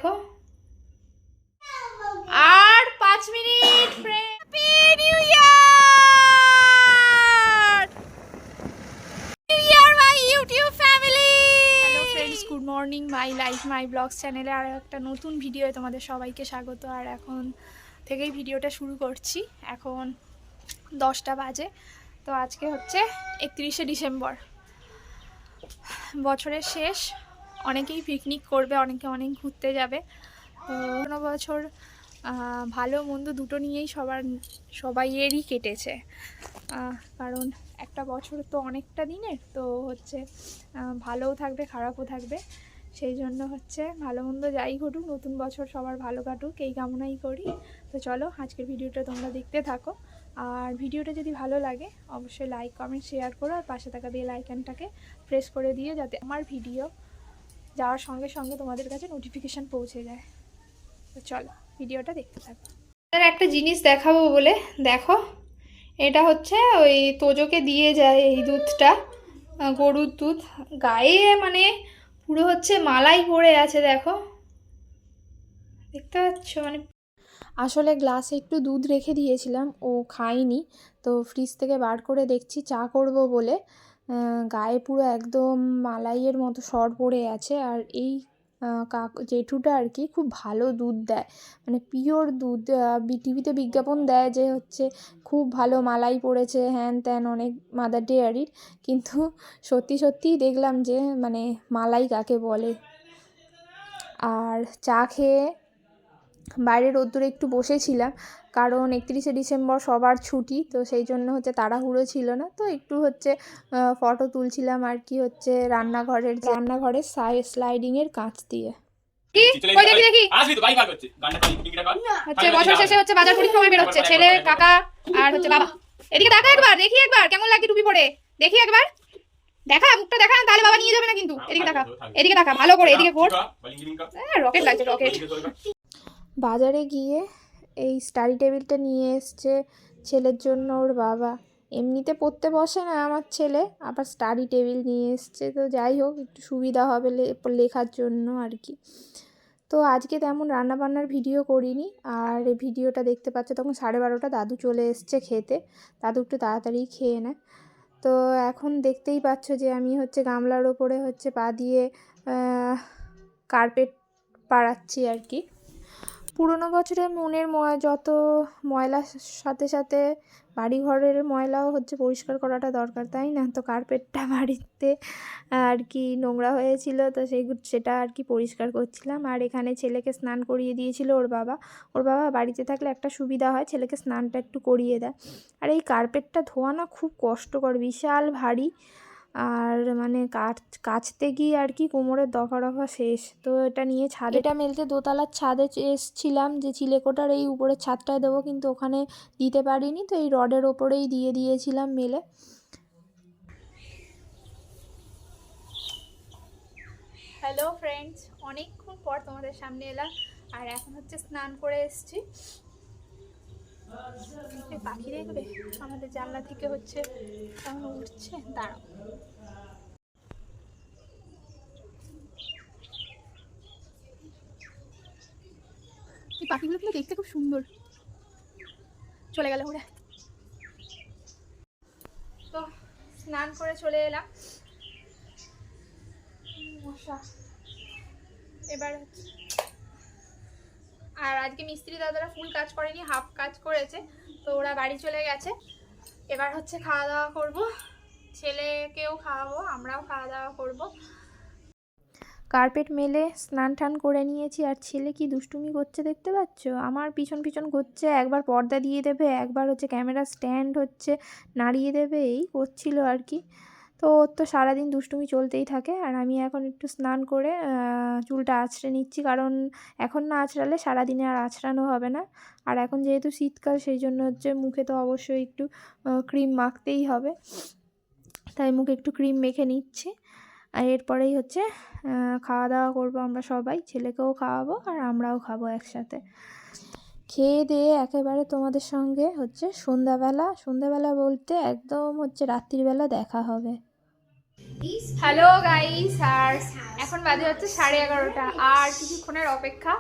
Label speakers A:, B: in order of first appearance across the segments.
A: দেখো আর 5 মিনিট। Happy new year, new year my YouTube family. Hello friends, good morning. My life my blogs চ্যানেলে আর একটা নতুন ভিডিওয়ে তোমাদের সবাইকে স্বাগত। আর এখন থেকেই ভিডিওটা শুরু করছি। এখন 10টা বাজে। তো আজকে হচ্ছে 31শে ডিসেম্বর, বছরের শেষ। অনেকেই পিকনিক করবে, অনেকে অনেক ঘুরতে যাবে। তো কোনো বছর ভালো মন্দ দুটো নিয়েই সবাইয়েরই কেটেছে। কারণ একটা বছর তো অনেকটা দিনের, তো হচ্ছে ভালোও থাকবে খারাপও থাকবে। সেই জন্য হচ্ছে ভালো মন্দ যাই ঘটুক, নতুন বছর সবার ভালো কাটুক এই কামনাই করি। তো চলো আজকের ভিডিওটা তোমরা দেখতে থাকো। আর ভিডিওটা যদি ভালো লাগে অবশ্যই লাইক কমেন্ট শেয়ার করো, আর পাশে থাকা বেল আইকনটাকে প্রেস করে দিয়ে যাতে আমার ভিডিও যাওয়ার সঙ্গে সঙ্গে তোমাদের কাছে নোটিফিকেশান পৌঁছে যায়। তো চলো ভিডিওটা দেখতে থাকো। একটা জিনিস দেখাবো বলে, দেখো এটা হচ্ছে ওই তোজোকে দিয়ে যায় এই দুধটা, গরুর দুধ। গায়ে মানে পুরো হচ্ছে মালাই পড়ে আছে, দেখো দেখতে পাচ্ছ। মানে আসলে গ্লাসে একটু দুধ রেখে দিয়েছিলাম, ও খায়নি। তো ফ্রিজ থেকে বার করে দেখছি চা করব বলে গায়ে পুরো একদম মালাইয়ের মতো সর পড়ে আছে। আর এই জেঠুটা আর কি খুব ভালো দুধ দেয়, মানে পিওর দুধ। টিভিতে বিজ্ঞাপন দেয় যে হচ্ছে খুব ভালো মালাই পড়েছে হ্যান ত্যান অনেক মাদার ডেয়ারির, কিন্তু সত্যি সত্যিই দেখলাম যে মানে মালাই কাকে বলে। আর চা খেয়ে বাইরে রোদ্দুরে একটু বসেছিলাম, কারণ 31শে ডিসেম্বর সবার ছুটি, তো সেই জন্য হচ্ছে তাড়াহুড়ো ছিল না। তো একটু হচ্ছে ফটো তুলছিলাম আর কি, হচ্ছে রান্নাঘরের স্লাইডিংয়ের কাঁচ দিয়ে। হচ্ছে বছর শেষে হচ্ছে বাজার পরিক্রমায় বেরোচ্ছে ছেলে, কাকা আর হচ্ছে বাবা। এদিকে দেখা একবার, দেখি একবার কেমন লাগে টুপি পরে, দেখি একবার দেখা, মুখটা দেখা, তাহলে বাবা নিয়ে যাবে না কিন্তু। এদিকে দেখা, এদিকে দেখা ভালো করে, এদিকে ঘোর। রকেট লাগছে, রকেট। বাজারে গিয়ে এই স্টাডি টেবিলটা নিয়ে এসছে ছেলের জন্য ওর বাবা। এমনিতে পড়তে বসে না আমার ছেলে, আবার স্টাডি টেবিল নিয়ে এসছে। তো যাই হোক, একটু সুবিধা হবে লেখার জন্য আর কি। তো আজকে তেমন রান্নাবান্নার ভিডিও করিনি। আর এই ভিডিওটা দেখতে পাচ্ছে তখন 12:30, দাদু চলে এসছে খেতে। দাদু একটু তাড়াতাড়ি খেয়ে নেয়। তো এখন দেখতেই পাচ্ছ যে আমি হচ্ছে গামলার ওপরে হচ্ছে পা দিয়ে কার্পেট পাড়াচ্ছি আর কি। পুরনো বছরের মনের যত ময়লার সাথে সাথে বাড়িঘরের ময়লাও হচ্ছে পরিষ্কার করাটা দরকার, তাই না? তো কার্পেটটা বাড়িতে আর কি নোংরা হয়েছিল, তো সেটা আর কি পরিষ্কার করছিলাম। আর এখানে ছেলেকে স্নান করিয়ে দিয়েছিল ওর বাবা। ওর বাবা বাড়িতে থাকলে একটা সুবিধা হয়, ছেলেকে স্নানটা একটু করিয়ে দেয়। আর এই কার্পেটটা ধোয়া না খুব কষ্টকর, বিশাল ভারী। আর মানে কাচতে গিয়ে আর কি কোমরের দফা শেষ। তো এটা নিয়ে এটা মেলতে দোতলার ছাদে এসছিলাম, যে চিলেকোটার এই উপরের ছাদটায় দেবো, কিন্তু ওখানে দিতে পারিনি। তো এই রডের ওপরেই দিয়ে দিয়েছিলাম মেলে। হ্যালো ফ্রেন্ডস, অনেকক্ষণ পর তোমাদের সামনে এলাম। আর এখন হচ্ছে স্নান করে এসছি। পাখি দেখবে আমাদের জানলা থেকে হচ্ছে কেমন উঠছে, দাঁড়াও। এই পাখিগুলো কিন্তু দেখতে খুব সুন্দর। চলে গেল ওরা। তো স্নান করে চলে এলাম। মশা এবার। আর আজকে মিস্ত্রি দাদারা ফুল কাজ করেনি, হাফ কাজ করেছে। তো ওরা বাড়ি চলে গেছে। এবার হচ্ছে খাওয়া দাওয়া করব, ছেলেকেও খাওয়াবো, আমরাও খাওয়া দাওয়া করব। কার্পেট মেলে স্নান টান করে নিয়েছি। আর ছেলে কি দুষ্টুমি করছে দেখতে পাচ্ছ, আমার পিছন পিছন ঘুরছে। একবার পর্দা দিয়ে দেবে, একবার হচ্ছে ক্যামেরা স্ট্যান্ড হচ্ছে নাড়িয়ে দেবে, এই করছিল আর কি। তো ওর তো সারাদিন দুষ্টুমি চলতেই থাকে। আর আমি এখন একটু স্নান করে চুলটা আঁচড়ে নিচ্ছি, কারণ এখন না আঁচড়ালে সারাদিনে আর আঁচড়ানো হবে না। আর এখন যেহেতু শীতকাল, সেই জন্য হচ্ছে মুখে তো অবশ্যই একটু ক্রিম মাখতেই হবে, তাই মুখে একটু ক্রিম মেখে নিচ্ছি। আর এরপরেই হচ্ছে খাওয়া দাওয়া করবো আমরা সবাই, ছেলেকেও খাওয়াবো আর আমরাও খাবো একসাথে। খেয়ে দিয়ে একেবারে তোমাদের সঙ্গে হচ্ছে সন্ধ্যাবেলা বলতে একদম হচ্ছে রাত্রিবেলা দেখা হবে। হ্যালো গাইস, আর এখন বাজে হচ্ছে 11:30 আর কিছুক্ষণের অপেক্ষা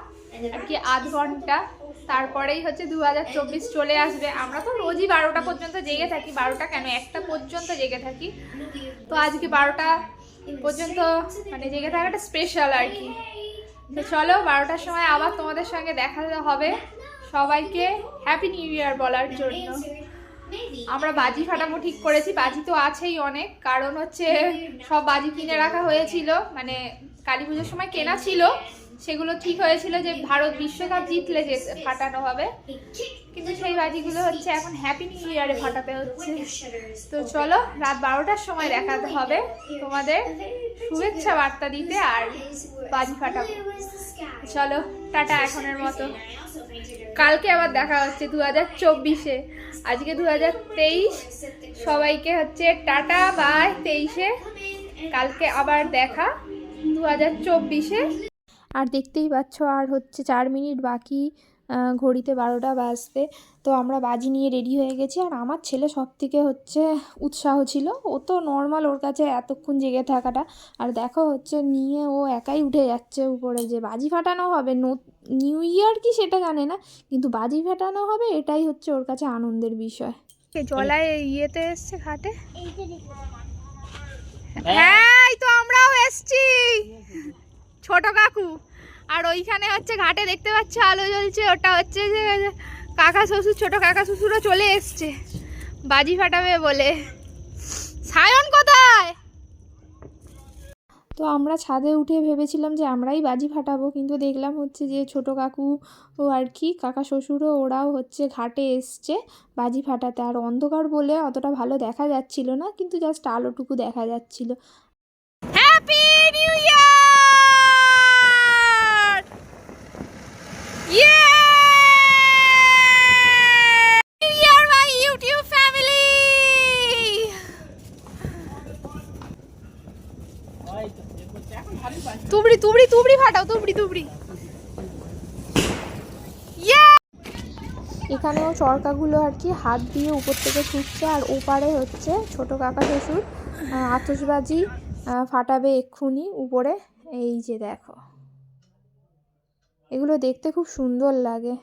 A: আর কি, আধ ঘন্টা, তারপরেই হচ্ছে 2024 চলে আসবে। আমরা তো রোজই 12টা পর্যন্ত জেগে থাকি, 12টা কেন 1টা পর্যন্ত জেগে থাকি। তো আজকে 12টা পর্যন্ত মানে জেগে থাকাটা স্পেশাল আর কি। তো চলো 12টার সময় আবার তোমাদের সঙ্গে দেখা হবে, সবাইকে হ্যাপি নিউ ইয়ার বলার জন্য। আমরা বাজি ফাটাবো ঠিক করেছি, বাজি তো আছেই অনেক, কারণ হচ্ছে সব বাজি কিনে রাখা হয়েছিল, মানে কালী পুজোর সময় কেনা ছিল, সেগুলো ঠিক হয়েছিল যে ভারত বিশ্বকাপ জিতলে যে ফাটানো হবে, কিন্তু সেই বাজিগুলো হচ্ছে এখন হ্যাপি নিউ ইয়ারে ফাটাতে হচ্ছে। তো চলো রাত 12টার সময় দেখাতে হবে তোমাদের, শুভেচ্ছা বার্তা দিতে আর বাজি ফাটাবো। চলো টাটা এখনের মতো, কালকে আবার দেখা হচ্ছে 2024-এ, আজকে 2023। সবাইকে হচ্ছে টাটা বাই 23-এ, কালকে আবার দেখা 2024-এ। আর দেখতেই পাচ্ছ আর হচ্ছে 4 মিনিট বাকি ঘড়িতে 12টা বাজতে। তো আমরা বাজি নিয়ে রেডি হয়ে গেছি, আর আমার ছেলে সব থেকে হচ্ছে উৎসাহ ছিল, ও তো নর্মাল ওর কাছে এতক্ষণ জেগে থাকাটা, আর দেখো হচ্ছে নিয়ে ও একাই উঠে যাচ্ছে উপরে, যে বাজি ফাটানো হবে, নিউ ইয়ার কি সেটা জানে না, কিন্তু বাজি ফাটানো হবে এটাই হচ্ছে ওর কাছে আনন্দের বিষয়। জলায় ইয়েতে এসছে ঘাটে, হ্যাঁ তো আমরাও এসছি ছোট কাকু, আর ওইখানে হচ্ছে ঘাটে দেখতে পাচ্ছ আলো জ্বলছে, ওটা হচ্ছে যে কাকা শ্বশুর, ছোট কাকা শ্বশুরও চলে এসছে বাজি ফাটাবে বলে। সায়ন কোথায়? তো আমরা ছাদে উঠে ভেবেছিলাম যে আমরাই বাজি ফাটাবো, কিন্তু দেখলাম হচ্ছে যে ছোট কাকু ও আর কি কাকা শ্বশুরও ওরাও হচ্ছে ঘাটে এসছে বাজি ফাটাতে। আর অন্ধকার বলে অতটা ভালো দেখা যাচ্ছিল না, কিন্তু জাস্ট আলোটুকু দেখা যাচ্ছিল। Happy new year! Yay! New year my YouTube family! তুবড়ি তুবড়ি তুবড়ি ফাটাও, তুবড়ি তুবড়ি। এখানেও চরকাগুলো আর কি হাত দিয়ে উপর থেকে ছুটছে, আর ওপারে হচ্ছে ছোট কাকা শ্বশুর আতশবাজি ফাটাবে এক্ষুনি উপরে। এই যে দেখো, এগুলো দেখতে খুব সুন্দর লাগে।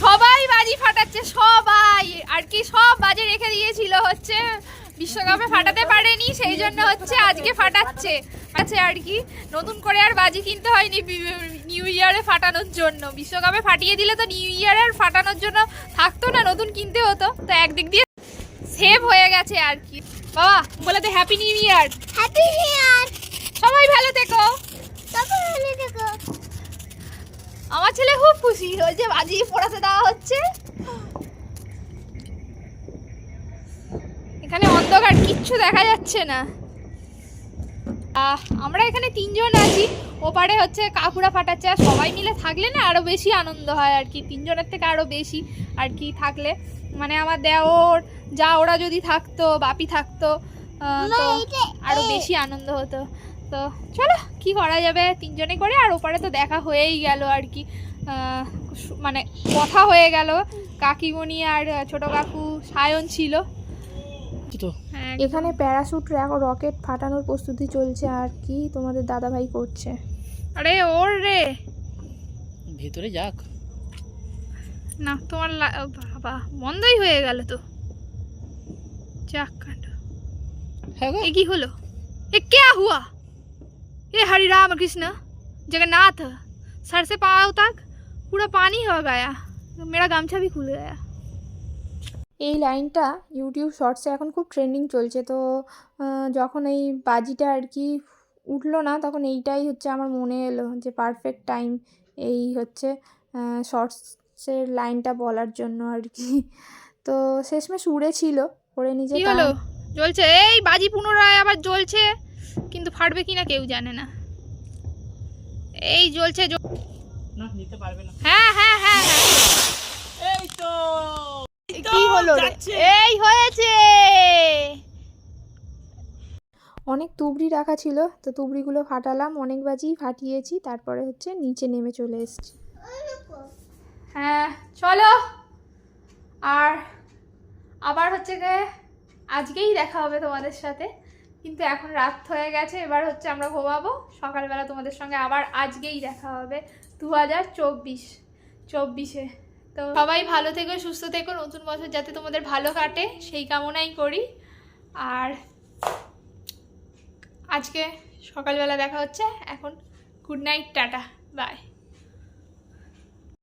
A: সবাই বাজি ফাটাচ্ছে, সবাই আর কি, সব বাজি রেখে দিয়েছিল হচ্ছে বিশ্বকাপে ফাটাতে পারেনি, সেই জন্য হচ্ছে আজকে ফাটাচ্ছে আছে আর কি। নতুন করে আর বাজি কিনতে হয়নি নিউ ইয়ারে ফাটানোর জন্য, বিশ্বকাপে ফাটিয়ে দিলে তো নিউ ইয়ারে আর ফাটানোর জন্য থাকতো না, নতুন কিনতে হতো, তো একদিক দিয়ে সেভ হয়ে গেছে আর কি। বাবা বলে দে happy new year. Happy new year, সবাই ভালো থেকো, সবাই ভালো থেকো। আমার ছেলে খুব খুশি হয়েছে, বাজি পোড়াতে দেওয়া হচ্ছে। এখানে অন্ধকার, কিচ্ছু দেখা যাচ্ছে না। আমরা এখানে 3 জন আছি, ওপারে হচ্ছে কাকুরা ফাটাচ্ছে, আর সবাই মিলে থাকলে না আরো বেশি আনন্দ হয় আর কি, 3 জনের থেকে আরো বেশি আর কি থাকলে, মানে আমার দেওর যা ওরা যদি থাকতো, বাপি থাকতো, তো আরো বেশি আনন্দ হতো। তো চলো কি করা যাবে, 3 জনে করে, আর ওপারে তো দেখা হয়েই গেল আর কি, মানে কথা হয়ে গেল, কাকিমণি আর ছোট কাকু সায়ন ছিল। এখানে প্যারাশুট রকেট ফাটানোর প্রস্তুতি চলছে আর কি, তোমাদের দাদা ভাই করছে। আরে ওর রে ভেতরে যাক না, তোমার বাবা বন্ধই হয়ে গেল তো, যাক কাণ্ড। এ কি হলো, এ क्या हुआ? ये हरि राम कृष्ण जगन्नाथ सर से पांव तक पूरा पानी हो गया, मेरा गामछा भी खुल गया। এই লাইনটা ইউটিউব শর্টসে এখন খুব ট্রেন্ডিং চলছে। তো যখন এই বাজিটা আর কি উঠলো না, তখন এইটাই হচ্ছে আমার মনে এলো যে পারফেক্ট টাইম এই হচ্ছে শর্টসের লাইনটা বলার জন্য আর কি। তো শেষমেশ উড়েছিল, করে নিজে হলো জ্বলছে, এই বাজি পুনরায় আবার জ্বলছে, কিন্তু ফাটবে কিনা কেউ জানে না। এই জ্বলছে, না নিতে পারবে না। হ্যাঁ হ্যাঁ হ্যাঁ এই তো কি হলো রে, এই হয়েছে। অনেক তুবড়ি রাখা ছিল, তো তুবড়িগুলো ফাটালাম, অনেক বাজি ফাটিয়েছি, তারপরে হচ্ছে নিচে নেমে চলে এসেছি। হ্যাঁ চলো, আর আবার হচ্ছে আজকেই দেখা হবে তোমাদের সাথে, কিন্তু এখন রাত হয়ে গেছে, এবার হচ্ছে আমরা ঘুমাবো। সকালবেলা তোমাদের সঙ্গে আবার আজকেই দেখা হবে 2024-এ। তো সবাই ভালো থেকো, সুস্থ থেকো, নতুন বছর যাতে তোমাদের ভালো কাটে সেই কামনাই করি। আর আজকে সকালবেলা দেখা হচ্ছে, এখন গুড নাইট, টাটা, বাই।